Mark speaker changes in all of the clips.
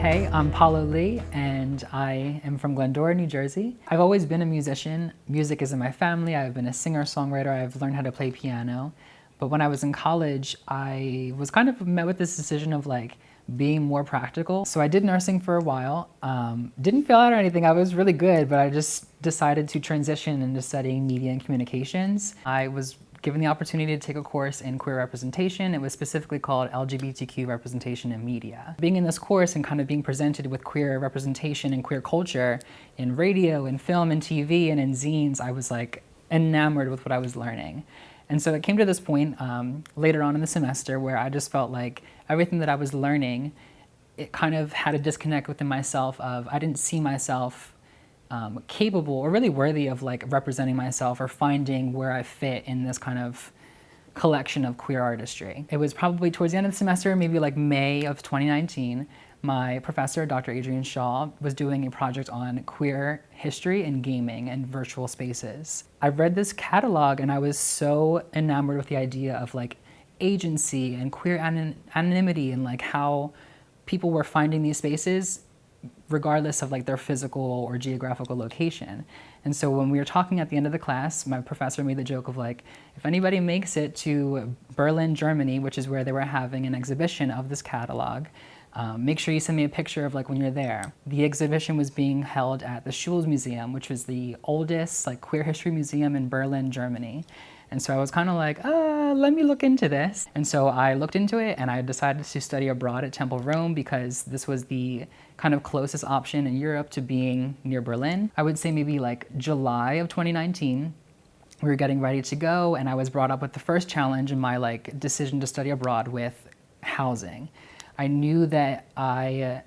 Speaker 1: Hey, I'm Paolo Lee, and I am from Glendora, New Jersey. I've always been a musician. Music is in my family. I've been a singer-songwriter. I've learned how to play piano. But when I was in college, I was kind of met with this decision of like being more practical. So I did nursing for a while. Didn't fail out or anything. I was really good, but I just decided to transition into studying media and communications. I was given the opportunity to take a course in queer representation. It was specifically called LGBTQ representation in media. Being in this course and kind of being presented with queer representation and queer culture in radio and film and TV and in zines, I was like enamored with what I was learning. And so it came to this point later on in the semester where I just felt like everything that I was learning, it kind of had a disconnect within myself of I didn't see myself capable or really worthy of like representing myself or finding where I fit in this kind of collection of queer artistry. It was probably towards the end of the semester, maybe like May of 2019, my professor, Dr. Adrian Shaw, was doing a project on queer history and gaming and virtual spaces. I read this catalog and I was so enamored with the idea of like agency and queer anonymity and like how people were finding these spaces regardless of like their physical or geographical location. And so when we were talking at the end of the class, my professor made the joke of like, if anybody makes it to Berlin, Germany, which is where they were having an exhibition of this catalog, make sure you send me a picture of like when you're there. The exhibition was being held at the Schulz Museum, which was the oldest like queer history museum in Berlin, Germany. And so I was kind of like, let me look into this. And so I looked into it and I decided to study abroad at Temple Rome because this was the kind of closest option in Europe to being near Berlin. I would say maybe like July of 2019, we were getting ready to go and I was brought up with the first challenge in my like decision to study abroad with housing. I knew that I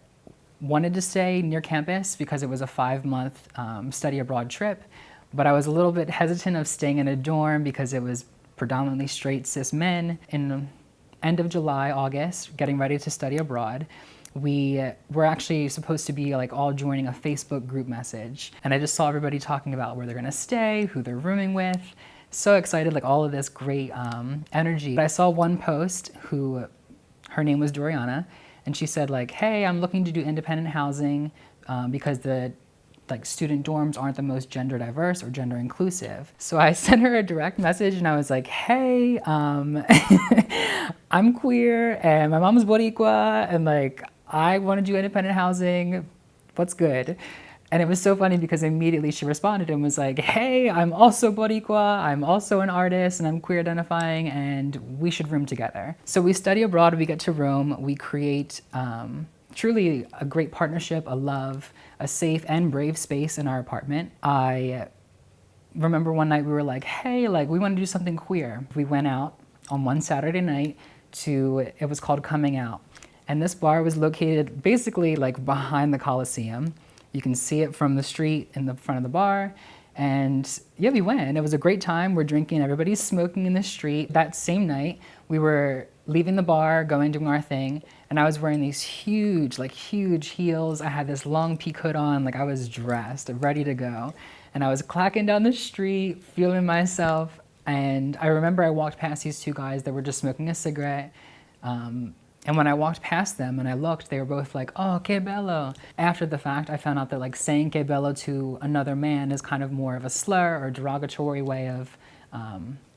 Speaker 1: wanted to stay near campus because it was a 5-month study abroad trip. But I was a little bit hesitant of staying in a dorm because it was predominantly straight cis men. In the end of July, August, getting ready to study abroad, we were actually supposed to be like all joining a Facebook group message. And I just saw everybody talking about where they're gonna stay, who they're rooming with. So excited, like all of this great energy. But I saw one post her name was Doriana, and she said like, hey, I'm looking to do independent housing because the student dorms aren't the most gender diverse or gender inclusive. So I sent her a direct message and I was like, hey, I'm queer and my mom's Boricua and like, I want to do independent housing, what's good? And it was so funny because immediately she responded and was like, hey, I'm also Boricua, I'm also an artist and I'm queer identifying and we should room together. So we study abroad, we get to Rome, we create truly a great partnership, a love, a safe and brave space in our apartment. I remember one night we were like, hey, like we want to do something queer. We went out on one Saturday night it was called Coming Out. And this bar was located basically like behind the Coliseum. You can see it from the street in the front of the bar. And yeah, we went and it was a great time. We're drinking, everybody's smoking in the street. That same night, we were leaving the bar, doing our thing, and I was wearing these huge heels. I had this long peak hood on, like I was dressed, ready to go. And I was clacking down the street, feeling myself. And I remember I walked past these two guys that were just smoking a cigarette. And when I walked past them and I looked, they were both like, oh, que bello. After the fact, I found out that like saying que bello to another man is kind of more of a slur or derogatory way of,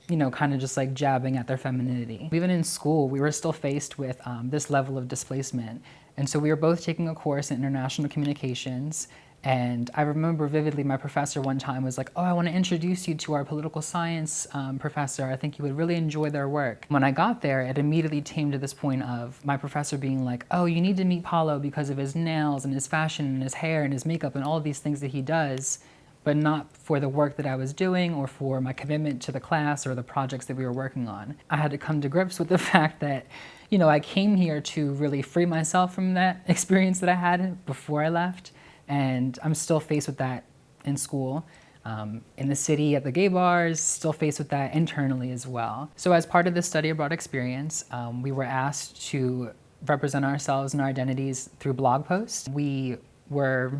Speaker 1: you know, kind of just like jabbing at their femininity. Even in school, we were still faced with this level of displacement. And so we were both taking a course in international communications. And I remember vividly my professor one time was like, oh, I want to introduce you to our political science professor. I think you would really enjoy their work. When I got there, it immediately came to this point of my professor being like, oh, you need to meet Paolo because of his nails and his fashion and his hair and his makeup and all of these things that he does, but not for the work that I was doing or for my commitment to the class or the projects that we were working on. I had to come to grips with the fact that, you know, I came here to really free myself from that experience that I had before I left. And I'm still faced with that in school, in the city, at the gay bars, still faced with that internally as well. So as part of this study abroad experience, we were asked to represent ourselves and our identities through blog posts. We were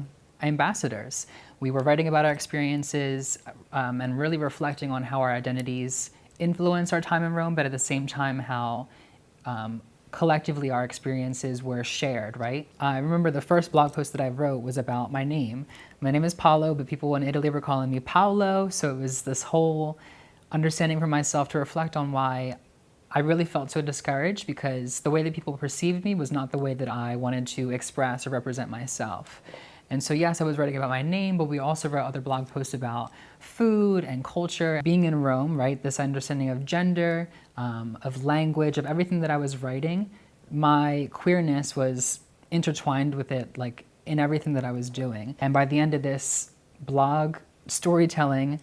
Speaker 1: ambassadors. We were writing about our experiences and really reflecting on how our identities influence our time in Rome, but at the same time how collectively our experiences were shared, right? I remember the first blog post that I wrote was about my name. My name is Paolo, but people in Italy were calling me Paolo, so it was this whole understanding for myself to reflect on why I really felt so discouraged, because the way that people perceived me was not the way that I wanted to express or represent myself. And so yes, I was writing about my name, but we also wrote other blog posts about food and culture. Being in Rome, right, this understanding of gender, of language, of everything that I was writing, my queerness was intertwined with it, like in everything that I was doing. And by the end of this blog storytelling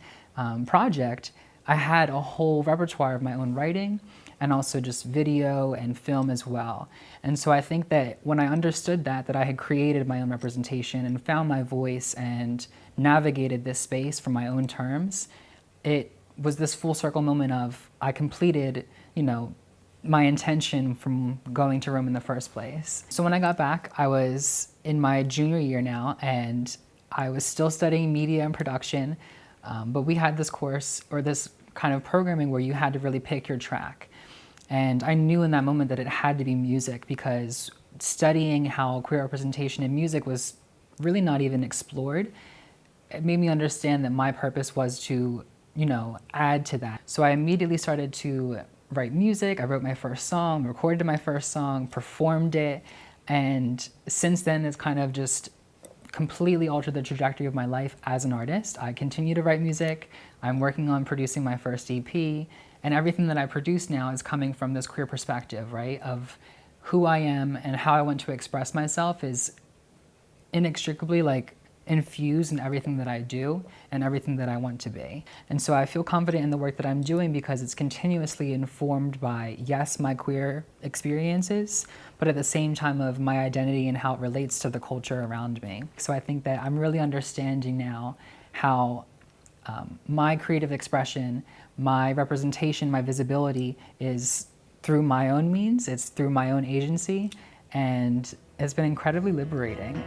Speaker 1: project, I had a whole repertoire of my own writing, and also just video and film as well. And so I think that when I understood that I had created my own representation and found my voice and navigated this space from my own terms, it was this full circle moment of I completed, you know, my intention from going to Rome in the first place. So when I got back, I was in my junior year now, and I was still studying media and production, but we had this course, or this kind of programming, where you had to really pick your track. And I knew in that moment that it had to be music, because studying how queer representation in music was really not even explored, it made me understand that my purpose was to, you know, add to that. So I immediately started to write music. I wrote my first song, recorded my first song, performed it, and since then it's kind of just completely altered the trajectory of my life as an artist. I continue to write music. I'm working on producing my first EP, and everything that I produce now is coming from this queer perspective, right? Of who I am and how I want to express myself is inextricably like infused in everything that I do and everything that I want to be. And so I feel confident in the work that I'm doing because it's continuously informed by, yes, my queer experiences, but at the same time of my identity and how it relates to the culture around me. So I think that I'm really understanding now how my creative expression, my representation, my visibility is through my own means, it's through my own agency, and it's been incredibly liberating.